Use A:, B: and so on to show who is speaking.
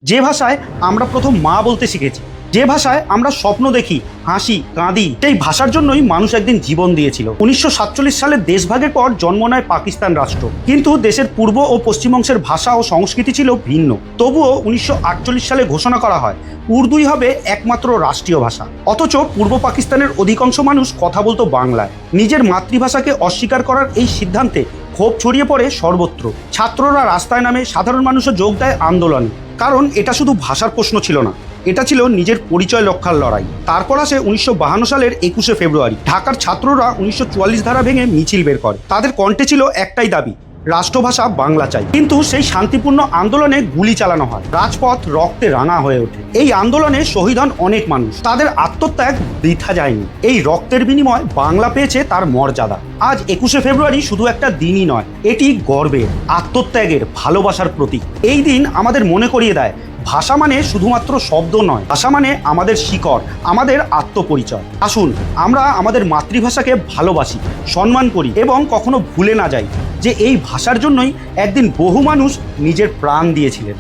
A: যে ভাষায় আমরা প্রথম মা বলতে শিখেছি, যে ভাষায় আমরা স্বপ্ন দেখি, হাসি, কাঁদি, সেই ভাষার জন্যই মানুষ একদিন জীবন দিয়েছিল। 1947 সালে দেশভাগের পর জন্ম নেয় পাকিস্তান রাষ্ট্র, কিন্তু দেশের পূর্ব ও পশ্চিম অংশের ভাষা ও সংস্কৃতি ছিল ভিন্ন। তবুও 1948 সালে ঘোষণা করা হয় উর্দুই হবে একমাত্র রাষ্ট্রীয় ভাষা। অথচ পূর্ব পাকিস্তানের অধিকাংশ মানুষ কথা বলতো বাংলায়। নিজের মাতৃভাষাকে অস্বীকার করার এই সিদ্ধান্তে ক্ষোভ ছড়িয়ে পড়ে সর্বত্র। ছাত্ররা রাস্তায় নামে, সাধারণ মানুষও যোগ দেয় আন্দোলনে। কারণ এটা শুধু ভাষার প্রশ্ন ছিল না, এটা ছিল নিজের পরিচয় রক্ষার লড়াই। তারপর আসে 1952 সালের 21শে ফেব্রুয়ারি। ঢাকার ছাত্ররা 1944 ধারা ভেঙে মিছিল বের করে। তাদের কণ্ঠে ছিল একটাই দাবি, রাষ্ট্রভাষা বাংলা চাই। কিন্তু সেই শান্তিপূর্ণ আন্দোলনে গুলি চালানো হয়, রাজপথ রক্তে রাঙা হয়ে ওঠে। এই আন্দোলনে শহীদ হন অনেক মানুষ, তাদের আত্মত্যাগ বৃথা যায়নি। এই রক্তের বিনিময় বাংলা পেয়েছে তার মর্যাদা। আজ 21শে ফেব্রুয়ারি শুধু একটা দিনই নয়, এটি গর্বের, আত্মত্যাগের, ভালোবাসার প্রতীক। এই দিন আমাদের মনে করিয়ে দেয়, ভাষা মানে শুধুমাত্র শব্দ নয়, ভাষা মানে আমাদের শিকড়, আমাদের আত্মপরিচয়। আসুন আমরা আমাদের মাতৃভাষাকে ভালোবাসি, সম্মান করি এবং কখনো ভুলে না যাই যে এই ভাষার জন্যই একদিন বহু মানুষ নিজের প্রাণ দিয়েছিলেন।